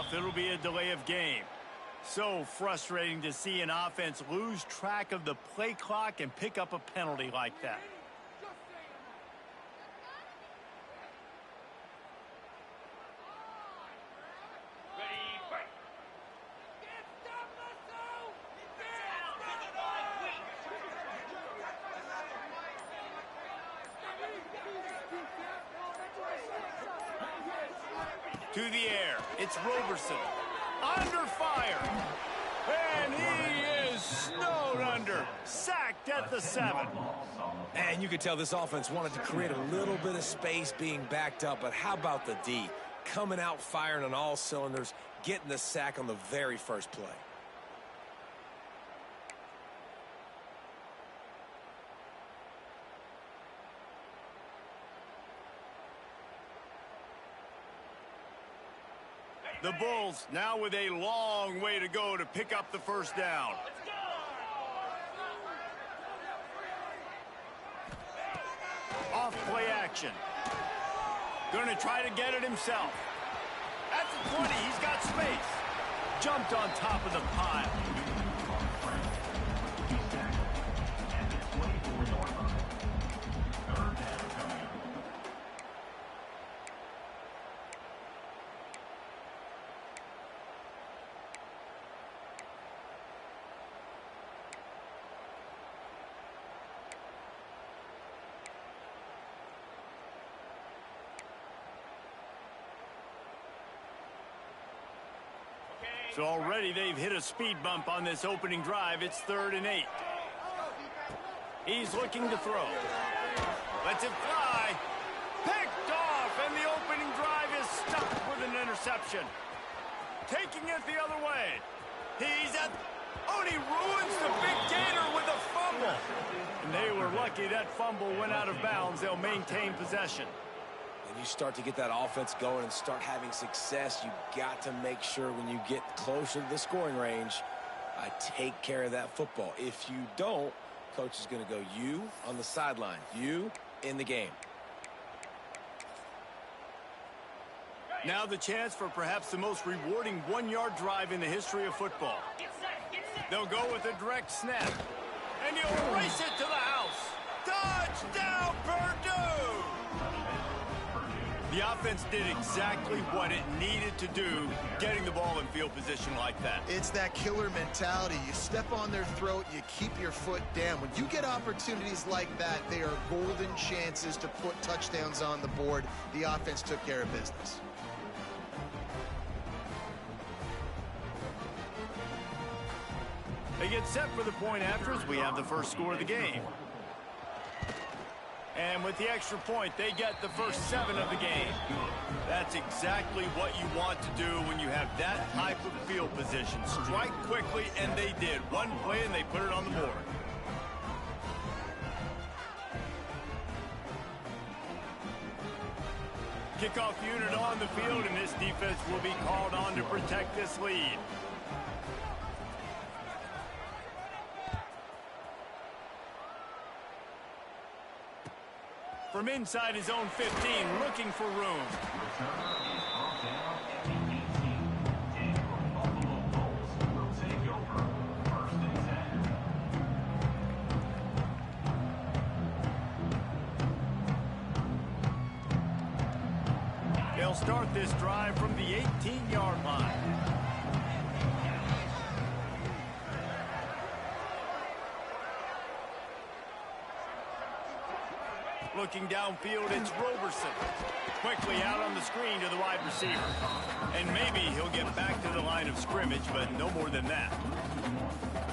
off. It'll be a delay of game. So frustrating to see an offense lose track of the play clock and pick up a penalty like that. To the air, it's Roberson, under fire, and he is snowed under, sacked at the 7. And you could tell this offense wanted to create a little bit of space being backed up, but how about the D? Coming out firing on all cylinders, getting the sack on the very first play. The Bulls now with a long way to go to pick up the first down. Off play action. Going to try to get it himself. At the 20, he's got space. Jumped on top of the pile. So already they've hit a speed bump on this opening drive. It's 3rd and 8. He's looking to throw. Lets it fly. Picked off, and the opening drive is stuck with an interception. Taking it the other way. He's at... Oh, and he ruins the big gator with a fumble. And they were lucky that fumble went out of bounds. They'll maintain possession. You start to get that offense going and start having success, you got to make sure when you get closer to the scoring range, take care of that football. If you don't, coach is going to go you on the sideline, you in the game. Now the chance for perhaps the most rewarding one-yard drive in the history of football. They'll go with a direct snap, and he'll race it to the house. Touchdown, Purdue! The offense did exactly what it needed to do, getting the ball in field position like that. It's that killer mentality. You step on their throat, you keep your foot down. When you get opportunities like that, they are golden chances to put touchdowns on the board. The offense took care of business. They get set for the point after as we have the first score of the game. And with the extra point, they get the first 7 of the game. That's exactly what you want to do when you have that type of field position. Strike quickly, and they did. One play, and they put it on the board. Kickoff unit on the field, and this defense will be called on to protect this lead. From inside his own 15, looking for room. They'll start this drive from the 18-yard line. Looking downfield, it's Roberson. Quickly out on the screen to the wide receiver. And maybe he'll get back to the line of scrimmage, but no more than that.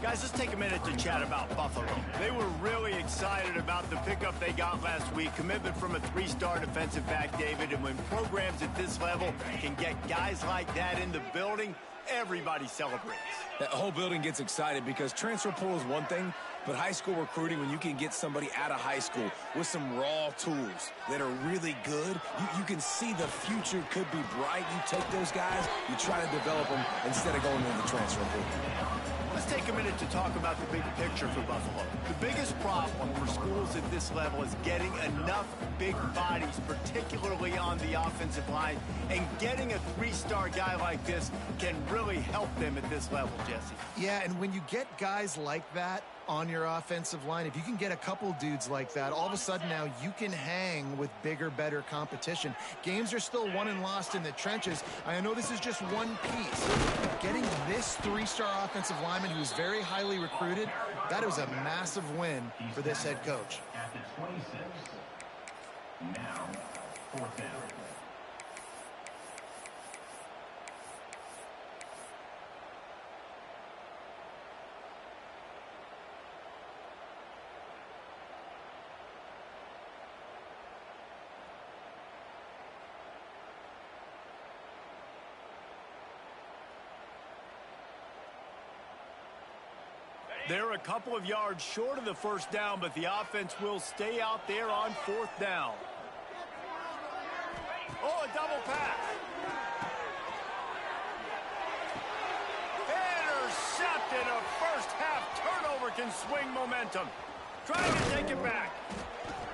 Guys, let's take a minute to chat about Buffalo. They were really excited about the pickup they got last week. Commitment from a 3-star defensive back, David. And when programs at this level can get guys like that in the building, everybody celebrates. The whole building gets excited because transfer portal is one thing, But high school recruiting, when you can get somebody out of high school with some raw tools that are really good, you can see the future could be bright. You take those guys, you try to develop them instead of going into the transfer portal. Let's take a minute to talk about the big picture for Buffalo. The biggest problem for schools at this level is getting enough big bodies, particularly on the offensive line, and getting a three-star guy like this can really help them at this level, Jesse. Yeah, and when you get guys like that on your offensive line, if you can get a couple dudes like that, all of a sudden now you can hang with bigger, better competition. Games are still won and lost in the trenches. I know this is just one piece. But getting this three-star offensive lineman who is very highly recruited, that was a massive win for this head coach. Now, fourth down. They're a couple of yards short of the first down, but the offense will stay out there on fourth down. Oh, a double pass. Intercepted. A first half turnover can swing momentum. Trying to take it back.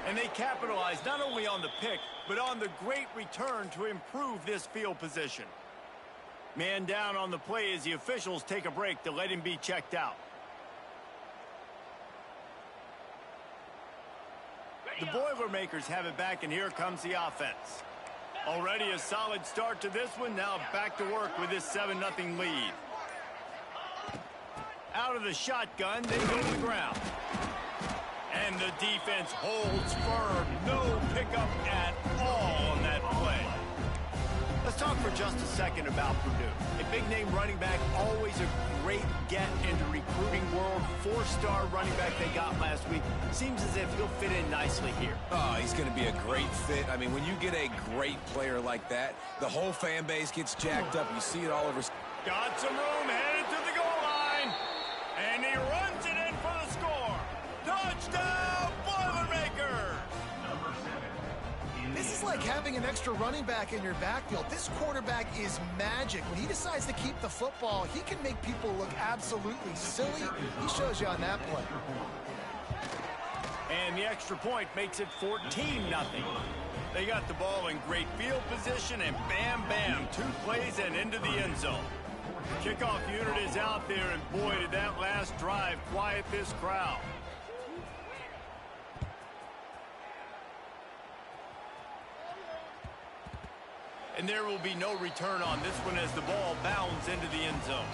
And they capitalize not only on the pick, but on the great return to improve this field position. Man down on the play as the officials take a break to let him be checked out. The Boilermakers have it back, and here comes the offense. Already a solid start to this one. Now back to work with this 7-0 lead. Out of the shotgun, they go to the ground. And the defense holds firm. No pickup at all on that play. Let's talk for just a second about Purdue. A big-name running back, always a great get in the recruiting world. 4-star running back they got last week. Seems as if he'll fit in nicely here. Oh, he's going to be a great fit. I mean, when you get a great player like that, the whole fan base gets jacked up. You see it all over. Got some room, headed to the goal line. And he runs it in for the score. Touchdown, Boilermakers! This is like having an extra running back in your backfield. This quarterback is magic. When he decides to keep the football, he can make people look absolutely silly. He shows you on that play. And the extra point makes it 14-0. They got the ball in great field position, and bam, bam, 2 plays and into the end zone. The kickoff unit is out there, and boy, did that last drive quiet this crowd. And there will be no return on this one as the ball bounds into the end zone.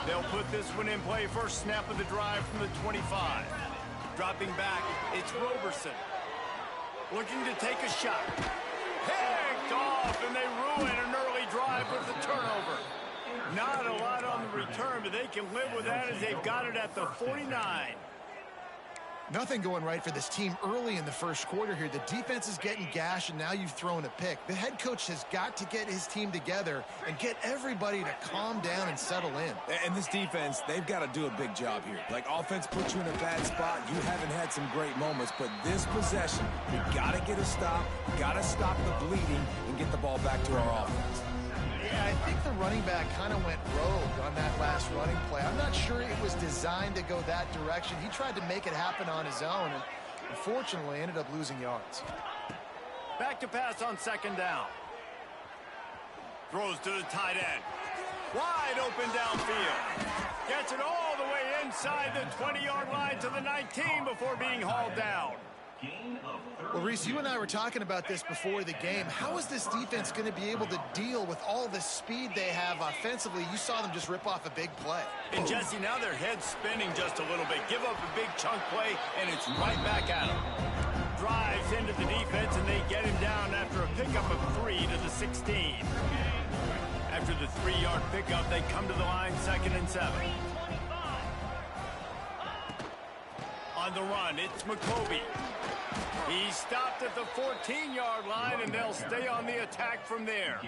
They'll put this one in play. First snap of the drive from the 25. Dropping back, it's Roberson. Looking to take a shot. Picked off, and they ruin an early drive with the turnover. Not a lot on the return, but they can live with that as they've got it at the 49. Nothing going right for this team early in the first quarter here. The defense is getting gashed, and now you've thrown a pick. The head coach has got to get his team together and get everybody to calm down and settle in. And this defense, they've got to do a big job here. Like, offense puts you in a bad spot. You haven't had some great moments, but this possession, you got to get a stop, got to stop the bleeding, and get the ball back to our offense. Yeah, I think the running back kind of went rogue on that last running play. I'm not sure it was designed to go that direction. He tried to make it happen on his own, and unfortunately ended up losing yards. Back to pass on second down. Throws to the tight end. Wide open downfield. Gets it all the way inside the 20-yard line to the 19 before being hauled down. Well, Reese, you and I were talking about this before the game. How is this defense going to be able to deal with all the speed they have offensively? You saw them just rip off a big play. And, Jesse, now their head's spinning just a little bit. Give up a big chunk play, and it's right back at them. Drives into the defense, and they get him down after a pickup of 3 to the 16. After the 3-yard pickup, they come to the line 2nd and 7. On the run, it's McCoby. He stopped at the 14-yard line, and they'll stay on the attack from there.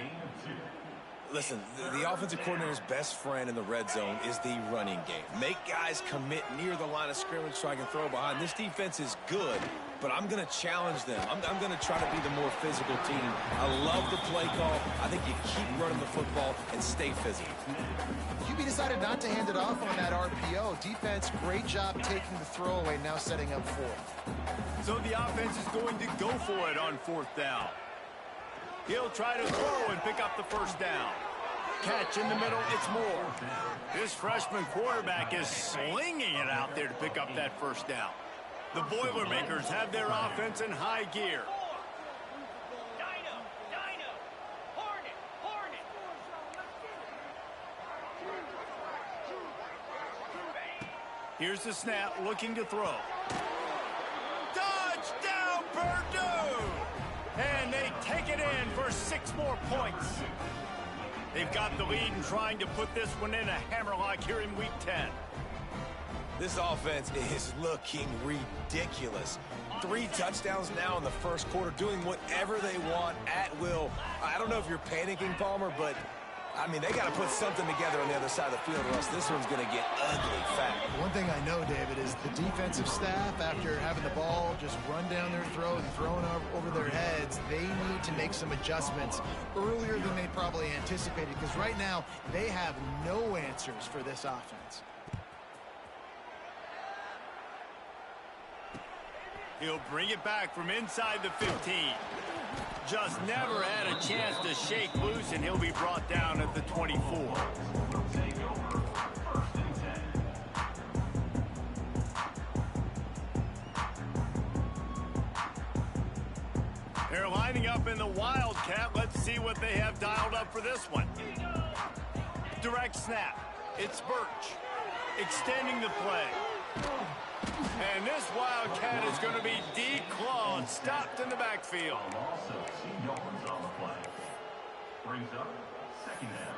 Listen, the offensive coordinator's best friend in the red zone is the running game. Make guys commit near the line of scrimmage so I can throw behind. This defense is good, but I'm going to challenge them. I'm going to try to be the more physical team. I love the play call. I think you keep running the football and stay physical. QB decided not to hand it off on that RPO. Defense, great job taking the throwaway, now setting up 4th. So the offense is going to go for it on 4th down. He'll try to throw and pick up the 1st down. Catch in the middle, it's Moore. This freshman quarterback is slinging it out there to pick up that 1st down. The Boilermakers have their offense in high gear. Here's the snap, looking to throw. Touchdown, Purdue! And they take it in for 6 more points. They've got the lead and trying to put this one in a hammerlock here in week 10. This offense is looking ridiculous. 3 touchdowns now in the 1st quarter, doing whatever they want at will. I don't know if you're panicking, Palmer, but I mean, they got to put something together on the other side of the field, or else this one's going to get ugly fast. One thing I know, David, is the defensive staff, after having the ball just run down their throat and thrown over their heads, they need to make some adjustments earlier than they probably anticipated, because right now they have no answers for this offense. He'll bring it back from inside the 15. Just never had a chance to shake loose, and he'll be brought down at the 24. They're lining up in the Wildcat. Let's see what they have dialed up for this one. Direct snap. It's Birch. Extending the play. And this Wildcat is going to be declawed, stopped in the backfield. Also, 16 yards on the play. Brings up 2nd down.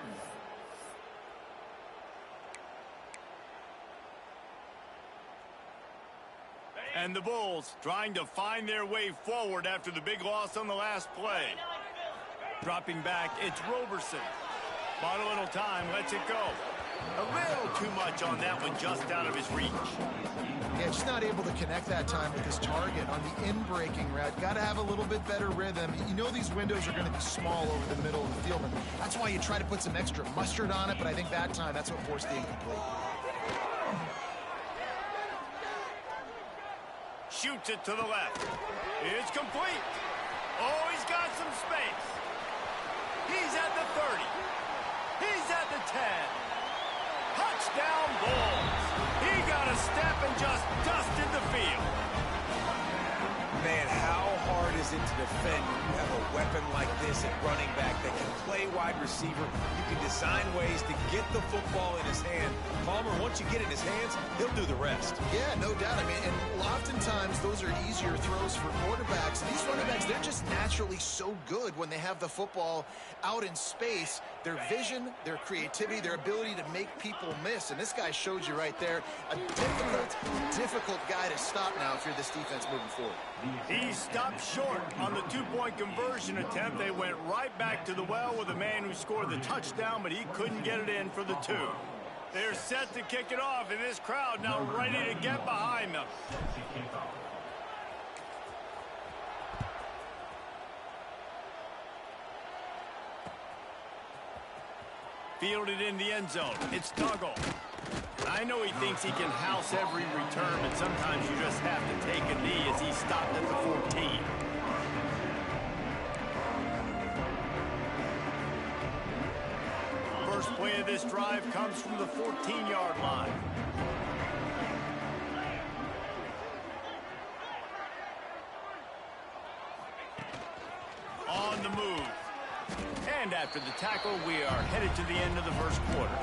And the Bulls trying to find their way forward after the big loss on the last play. Dropping back, it's Roberson. Bought a little time, lets it go. A little too much on that one, just out of his reach. Yeah, just not able to connect that time with his target on the in-breaking route. Got to have a little bit better rhythm. You know these windows are going to be small over the middle of the field, and that's why you try to put some extra mustard on it, but I think that time that's what forced the incomplete. Shoots it to the left. It's complete. Oh, he's got some space. He's at the 30. He's at the 10. Touchdown, Bulls. He got a step and just dusted the field. Man, how hard is it to defend when you have a weapon like this at running back that can play wide receiver? You can design ways to get the football in his hand. Palmer, once you get it in his hands, he'll do the rest. Yeah, no doubt. I mean, and oftentimes those are easier throws for quarterbacks. These running backs, they're just naturally so good when they have the football out in space. Their vision, their creativity, their ability to make people miss. And this guy showed you right there, a difficult guy to stop now if you're this defense moving forward. He stopped short on the 2-point conversion attempt. They went right back to the well with a man who scored the touchdown, but he couldn't get it in for the 2. They're set to kick it off, and this crowd now ready to get behind them. Fielded in the end zone. It's Tuggle. I know he thinks he can house every return, but sometimes you just have to take a knee as he stopped at the 14. First play of this drive comes from the 14-yard line. On the move. And after the tackle, we are headed to the end of the first quarter.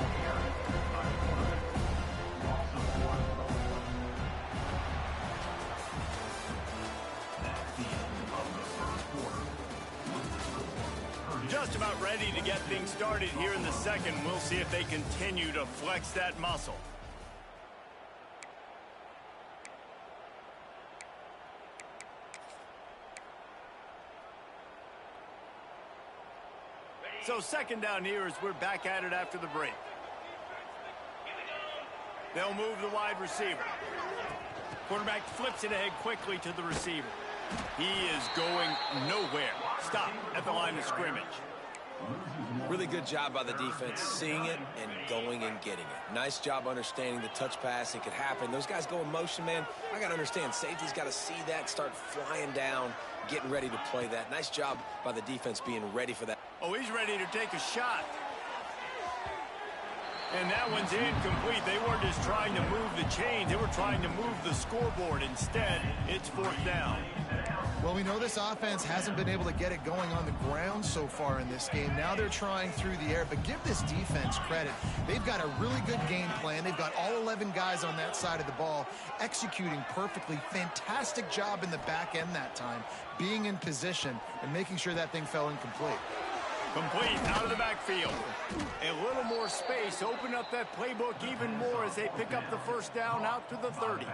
just about ready to get things started here in the second. We'll see if they continue to flex that muscle. So second down here as we're back at it after the break. They'll move the wide receiver. Quarterback flips it ahead quickly to the receiver. He is going nowhere. Stop at the line of scrimmage. Really good job by the defense, seeing it and going and getting it. Nice job understanding the touch pass. It could happen. Those guys go in motion, man. I got to understand, safety's got to see that, start flying down, getting ready to play that. Nice job by the defense being ready for that. Oh, he's ready to take a shot. And that one's incomplete. They weren't just trying to move the chain. They were trying to move the scoreboard. Instead, it's fourth down. Well, we know this offense hasn't been able to get it going on the ground so far in this game. Now they're trying through the air, but give this defense credit. They've got a really good game plan. They've got all 11 guys on that side of the ball executing perfectly. Fantastic job in the back end that time, being in position and making sure that thing fell incomplete. Complete out of the backfield. A little more space. Open up that playbook even more as they pick up the first down out to the 30.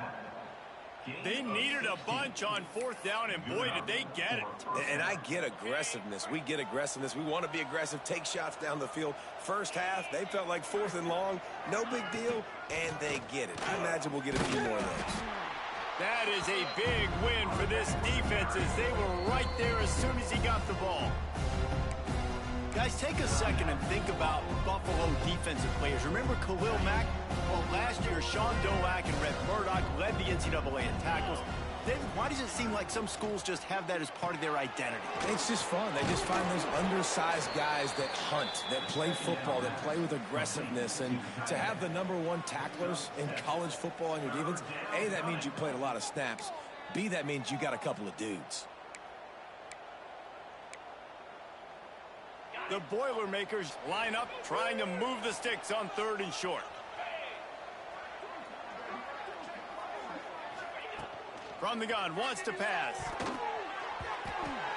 They needed a bunch on fourth down, and boy, did they get it. And I get aggressiveness. We get aggressiveness. We want to be aggressive, take shots down the field. First half, they felt like fourth and long. No big deal, and they get it. I imagine we'll get a few more of those. That is a big win for this defense as they were right there as soon as he got the ball. Guys, take a second and think about Buffalo defensive players. Remember Khalil Mack? Well, last year, Sean Doak and Red Murdoch led the NCAA in tackles. David, why does it seem like some schools just have that as part of their identity? It's just fun. They just find those undersized guys that hunt, that play football, that play with aggressiveness. And to have the #1 tacklers in college football on your defense, A, that means you played a lot of snaps. B, that means you got a couple of dudes. The Boilermakers line up trying to move the sticks on 3rd and short. From the gun, wants to pass.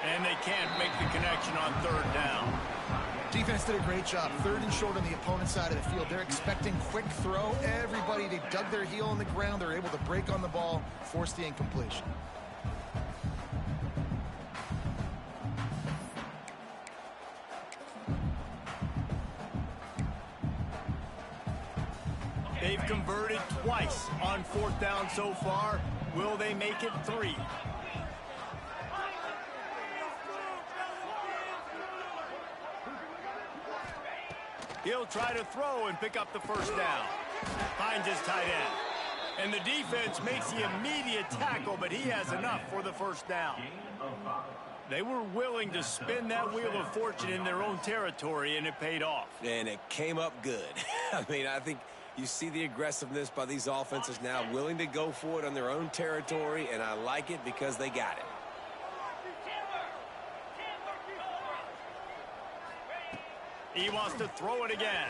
And they can't make the connection on 3rd down. Defense did a great job. 3rd and short on the opponent's side of the field. They're expecting quick throw. Everybody, they dug their heel on the ground. They're able to break on the ball, force the incompletion. They've converted twice on 4th down so far. Will they make it 3? He'll try to throw and pick up the first down. Finds his tight end. And the defense makes the immediate tackle, but he has enough for the first down. They were willing to spin that wheel of fortune in their own territory, and it paid off. And it came up good. I mean, I think you see the aggressiveness by these offenses now, willing to go for it on their own territory, and I like it because they got it. He wants to throw it again.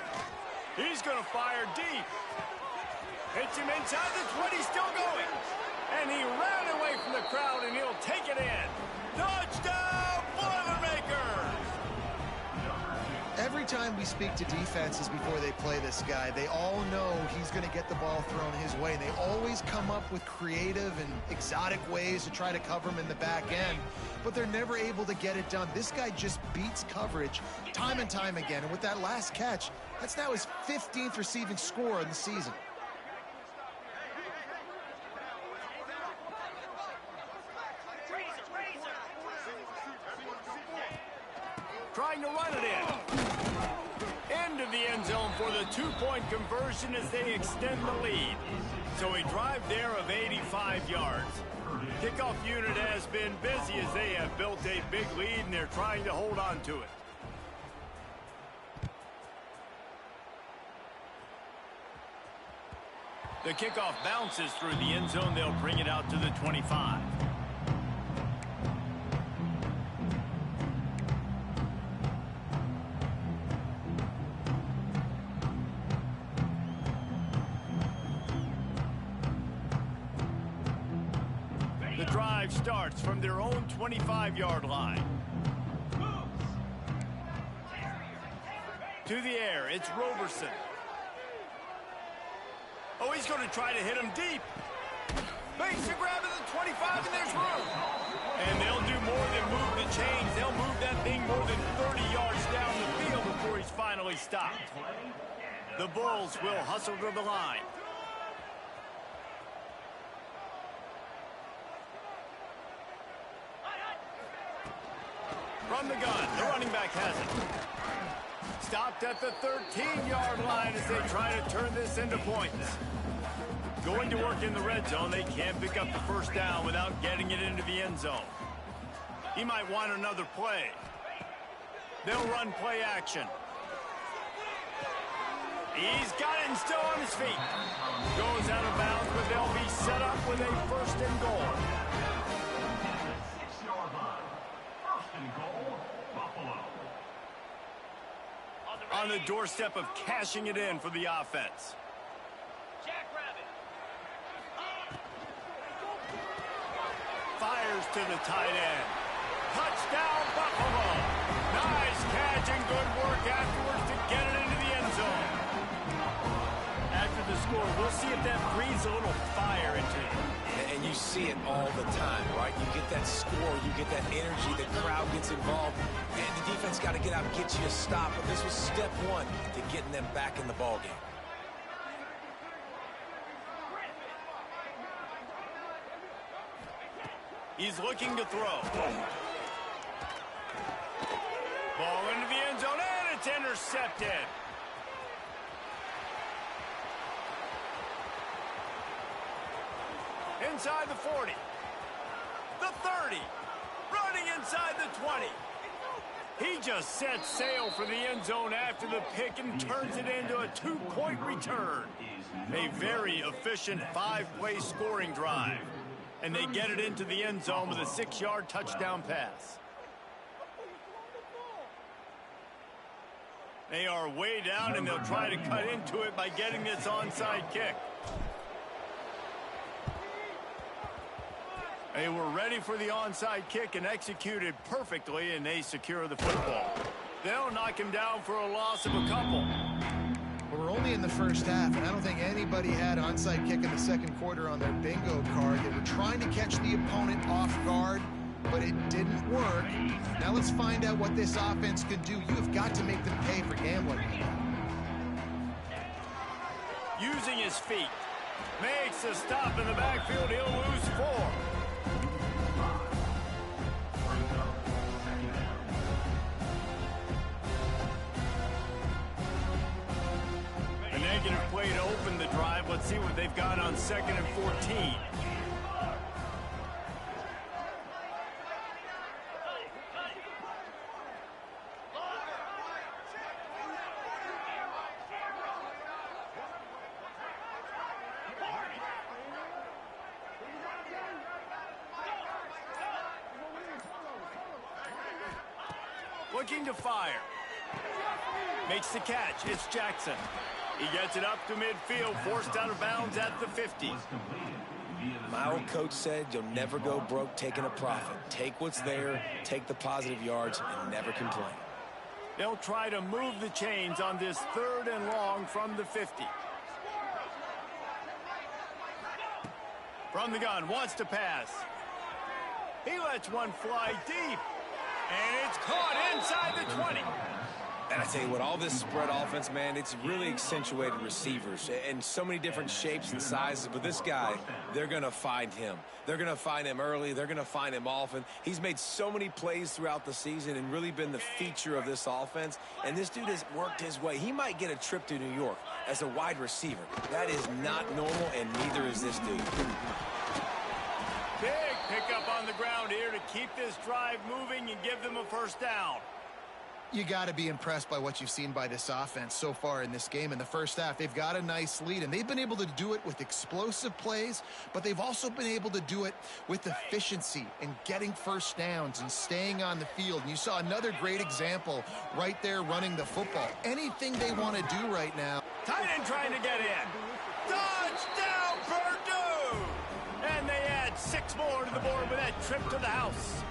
He's going to fire deep. Hits him inside the 20, still going. And he ran away from the crowd, and he'll take it in. Touchdown, Boilermakers! Every time we speak to defenses before they play this guy, they all know he's going to get the ball thrown his way. And they always come up with creative and exotic ways to try to cover him in the back end, but they're never able to get it done. This guy just beats coverage time and time again. And with that last catch, that's now his 15th receiving score in the season. Trying to run it in. Into the end zone for the 2-point conversion as they extend the lead. So a drive there of 85 yards. Kickoff unit has been busy as they have built a big lead, and they're trying to hold on to it. The kickoff bounces through the end zone. They'll bring it out to the 25. The drive starts from their own 25-yard line. To the air, it's Roberson. Oh, he's going to try to hit him deep. Makes the grab at the 25, and there's room. And they'll do more than move the chains. They'll move that thing more than 30 yards down the field before he's finally stopped. The Bulls will hustle to the line. From the gun, the running back has it. Stopped at the 13-yard line as they try to turn this into points. Going to work in the red zone, they can't pick up the first down without getting it into the end zone. He might want another play. They'll run play action. He's got it and still on his feet. Goes out of bounds, but they'll be set up with a first and goal. 6-yard line. First and goal, Buffalo. On the doorstep of cashing it in for the offense. Fires to the tight end. Touchdown, Buffalo. Nice catch and good work afterwards to get it into the end zone. After the score, we'll see if that breathes a little fire into you. And you see it all the time, right? You get that score, you get that energy, the crowd gets involved, and the defense got to get out and get you a stop. But this was step one to getting them back in the ballgame. He's looking to throw. Ball into the end zone, and it's intercepted. Inside the 40. The 30. Running inside the 20. He just set sail for the end zone after the pick and turns it into a 2-point return. A very efficient 5-play scoring drive. And they get it into the end zone with a 6-yard touchdown pass. They are way down, and they'll try to cut into it by getting this onside kick. They were ready for the onside kick and executed perfectly, and they secure the football. They'll knock him down for a loss of a couple. We're only in the first half, and I don't think anybody had onside kick in the second quarter on their bingo card. They were trying to catch the opponent off guard, but it didn't work. Now let's find out what this offense could do. You have got to make them pay for gambling. Using his feet. Makes a stop in the backfield. He'll lose 4. A negative play to open the drive. Let's see what they've got on 2nd and 14. Looking to fire. Makes the catch. It's Jackson. He gets it up to midfield, forced out of bounds at the 50. My old coach said you'll never go broke taking a profit. Take what's there, take the positive yards, and never complain. They'll try to move the chains on this 3rd and long from the 50. From the gun, wants to pass. He lets one fly deep. And it's caught inside the 20. And I tell you what, all this spread offense, man, it's really accentuated receivers in so many different shapes and sizes. But this guy, they're going to find him. They're going to find him early. They're going to find him often. He's made so many plays throughout the season and really been the feature of this offense. And this dude has worked his way. He might get a trip to New York as a wide receiver. That is not normal, and neither is this dude. Big pickup on the ground here to keep this drive moving and give them a first down. You got to be impressed by what you've seen by this offense so far in this game. In the first half, they've got a nice lead, and they've been able to do it with explosive plays, but they've also been able to do it with efficiency and getting first downs and staying on the field. And you saw another great example right there running the football. Anything they want to do right now. Tight end trying to get in. Touchdown, Purdue! And they add 6 more to the board with that trip to the house.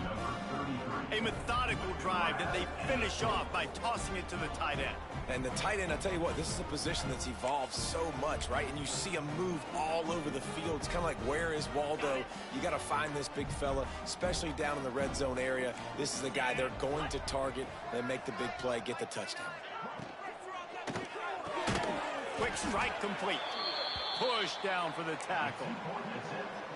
Number 33. A methodical drive that they finish off by tossing it to the tight end. And the tight end, I'll tell you what, this is a position that's evolved so much, right? And you see him move all over the field. It's kind of like, where is Waldo? You got to find this big fella, especially down in the red zone area. This is the guy they're going to target and make the big play, get the touchdown. Quick strike complete. Push down for the tackle.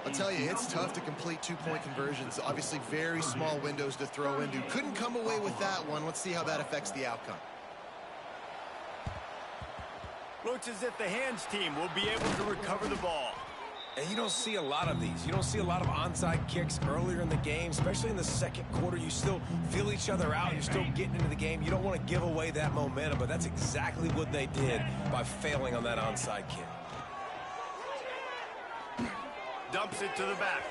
I'll tell you, it's tough to complete two-point conversions. Obviously, very small windows to throw into. Couldn't come away with that one. Let's see how that affects the outcome. Looks as if the hands team will be able to recover the ball. And you don't see a lot of these. You don't see a lot of onside kicks earlier in the game, especially in the second quarter. You still feel each other out. You're still getting into the game. You don't want to give away that momentum, but that's exactly what they did by failing on that onside kick. Dumps it to the back.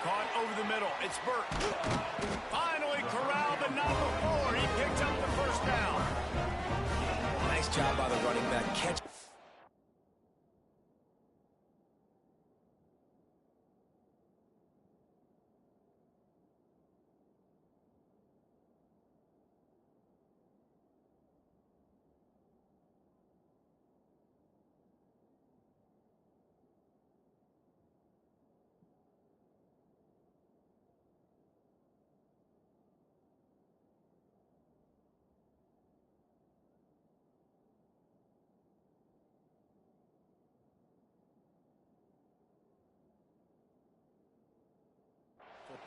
Caught over the middle. It's Burt. Finally corralled, but not before. He picks up the first down. Nice job by the running back. Catch.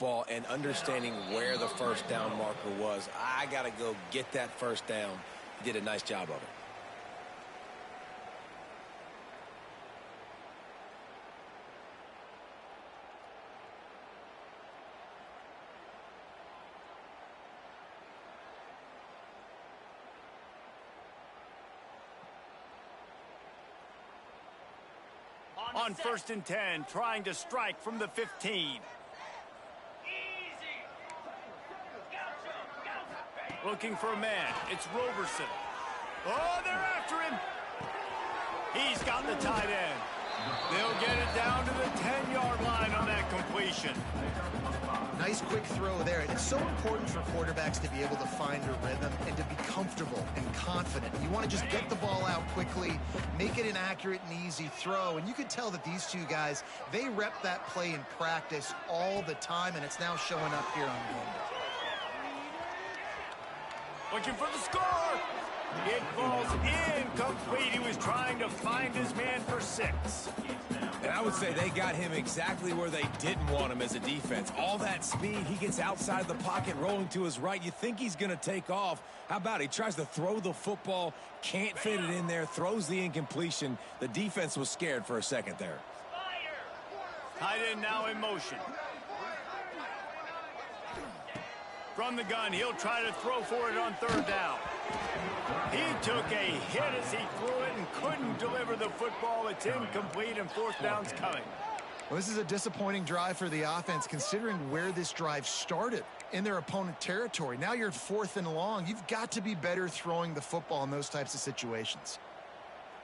Ball and understanding where the first down marker was. I got to go get that first down. He did a nice job of it. On 1st and 10, trying to strike from the 15. Looking for a man. It's Roberson. Oh, they're after him. He's got the tight end. They'll get it down to the 10-yard line on that completion. Nice quick throw there. It's so important for quarterbacks to be able to find a rhythm and to be comfortable and confident. You want to just get the ball out quickly, make it an accurate and easy throw. And you could tell that these two guys, they rep that play in practice all the time, and it's now showing up here on Monday. Looking for the score. It falls incomplete. He was trying to find his man for 6. And I would say they got him exactly where they didn't want him as a defense. All that speed, he gets outside the pocket, rolling to his right. You think he's going to take off. How about he tries to throw the football, can't fit it in there, throws the incompletion. The defense was scared for a second there. Tight end now in motion. From the gun, he'll try to throw for it on 3rd down. He took a hit as he threw it and couldn't deliver the football. It's incomplete, and 4th down's coming. Well, this is a disappointing drive for the offense, considering where this drive started in their opponent territory. Now you're 4th and long. You've got to be better throwing the football in those types of situations.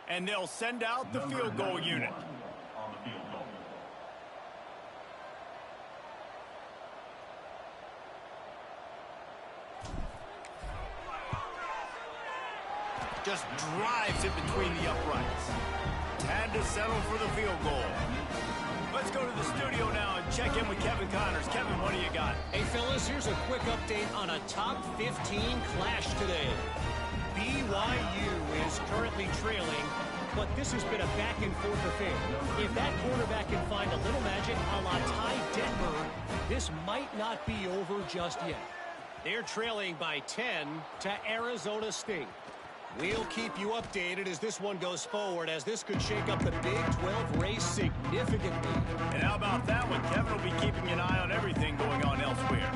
And they'll send out the field goal unit. Just drives it between the uprights. Had to settle for the field goal. Let's go to the studio now and check in with Kevin Connors. Kevin, what do you got? Hey, fellas, here's a quick update on a top 15 clash today. BYU is currently trailing, but this has been a back-and-forth affair. If that quarterback can find a little magic a la Ty Detmer, this might not be over just yet. They're trailing by 10 to Arizona State. We'll keep you updated as this one goes forward, as this could shake up the Big 12 race significantly. And how about that one? Kevin will be keeping an eye on everything going on elsewhere.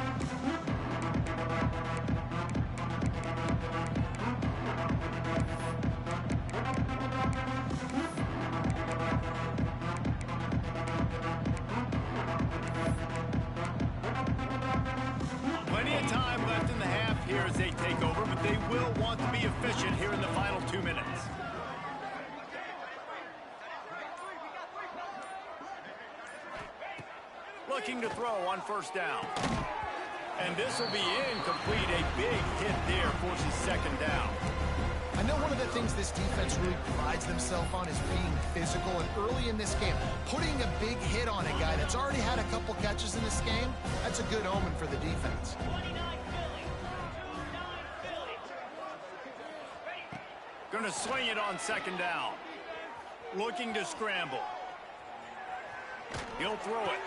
Plenty of time left in the half here as they take over, but they will want to be efficient here in the final 2 minutes. Looking to throw on 1st down. And this will be incomplete. A big hit there forces second down. I know one of the things this defense really prides themselves on is being physical, and early in this game, putting a big hit on a guy that's already had a couple catches in this game, that's a good omen for the defense. Going to swing it on second down. Looking to scramble. He'll throw it.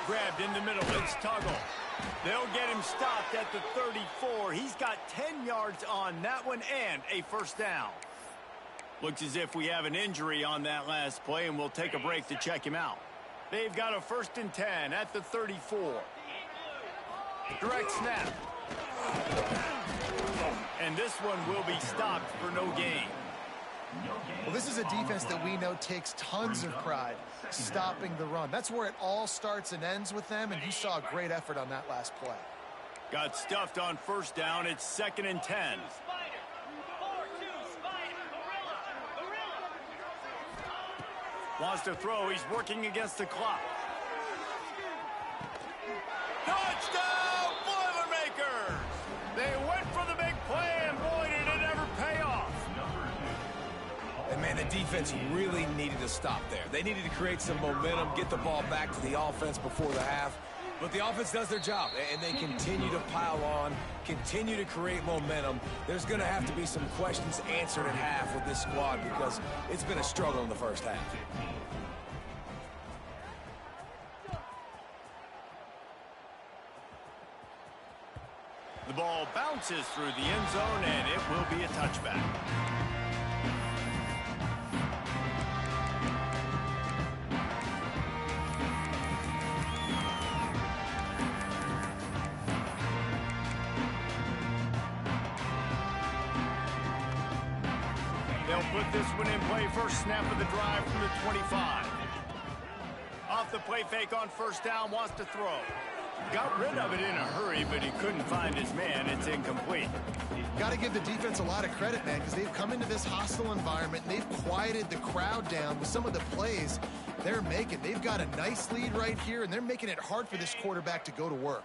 Grabbed in the middle. It's Tuggle. They'll get him stopped at the 34. He's got 10 yards on that one and a first down. Looks as if we have an injury on that last play, and we'll take a break to check him out. They've got a 1st and 10 at the 34. Direct snap. And this one will be stopped for no gain. Well, this is a defense that we know takes tons of pride stopping the run. That's where it all starts and ends with them, and you saw a great effort on that last play. Got stuffed on first down. It's 2nd and 10. Wants to throw. He's working against the clock. Touchdown, Boilermakers! They went for the big play, and boy, did it ever pay off. And man, the defense really needed to stop there. They needed to create some momentum, get the ball back to the offense before the half. But the offense does their job, and they continue to pile on, continue to create momentum. There's going to have to be some questions answered at half with this squad because it's been a struggle in the first half. The ball bounces through the end zone, and it will be a touchback. They'll put this one in play. First snap of the drive from the 25. Off the play fake on first down, wants to throw. Got rid of it in a hurry, but he couldn't find his man. It's incomplete. Got to give the defense a lot of credit, man, because they've come into this hostile environment, and they've quieted the crowd down with some of the plays they're making. They've got a nice lead right here, and they're making it hard for this quarterback to go to work.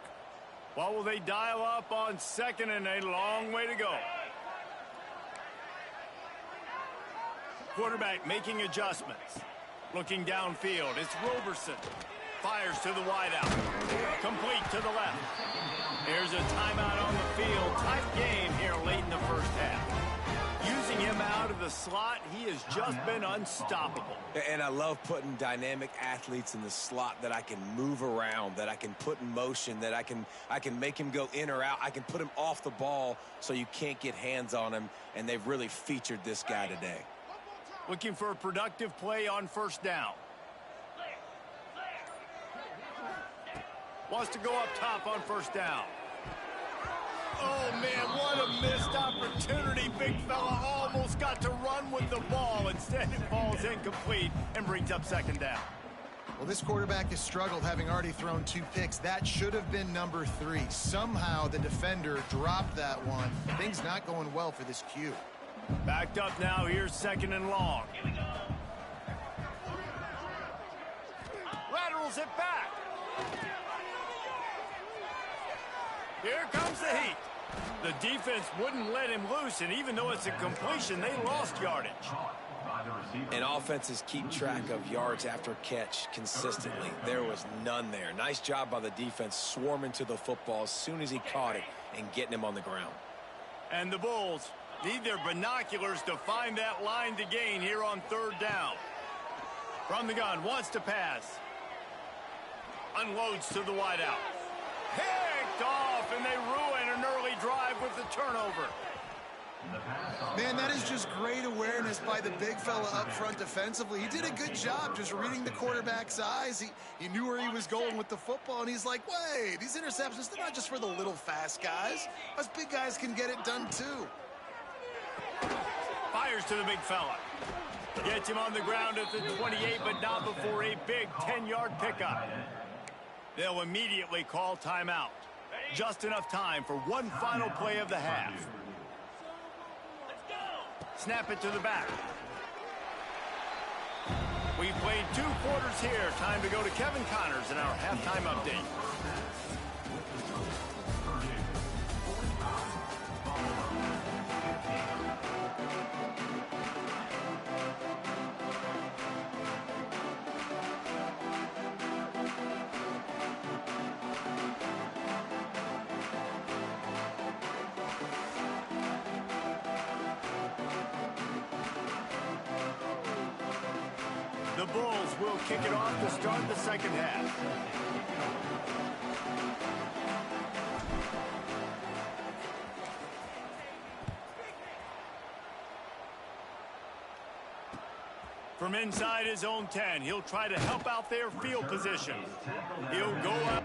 What will they dial up on 2nd and a long way to go? Quarterback making adjustments. Looking downfield. It's Roberson. Fires to the wideout. Complete to the left. Here's a timeout on the field. Tight game here late in the first half. Using him out of the slot, he has just been unstoppable. And I love putting dynamic athletes in the slot that I can move around, that I can put in motion, that I can make him go in or out. I can put him off the ball so you can't get hands on him, and they've really featured this guy today. Looking for a productive play on first down. Wants to go up top on first down. Oh, man, what a missed opportunity. Big fella almost got to run with the ball. Instead, it falls incomplete and brings up second down. Well, this quarterback has struggled, having already thrown 2 picks. That should have been number 3. Somehow the defender dropped that one. Things not going well for this Q. Backed up now. Here's 2nd and long. Laterals it back. Here comes the heat. The defense wouldn't let him loose, and even though it's a completion, they lost yardage. And offenses keep track of yards after catch consistently. There was none there. Nice job by the defense swarming to the football as soon as he caught it and getting him on the ground. And the Bulls need their binoculars to find that line to gain here on 3rd down. From the gun, wants to pass. Unloads to the wideout. Picked off, and they ruin an early drive with the turnover. Man, that is just great awareness by the big fella up front defensively. He did a good job just reading the quarterback's eyes. He knew where he was going with the football, and he's like, wait, these interceptions, they're not just for the little fast guys. Us big guys can get it done too. Fires to the big fella. Gets him on the ground at the 28, but not before a big 10-yard pickup. They'll immediately call timeout. Just enough time for one final play of the half. Snap it to the back. We've played 2 quarters here. Time to go to Kevin Connors in our halftime update. The Bulls will kick it off to start the second half. From inside his own 10, he'll try to help out their field position. He'll go up.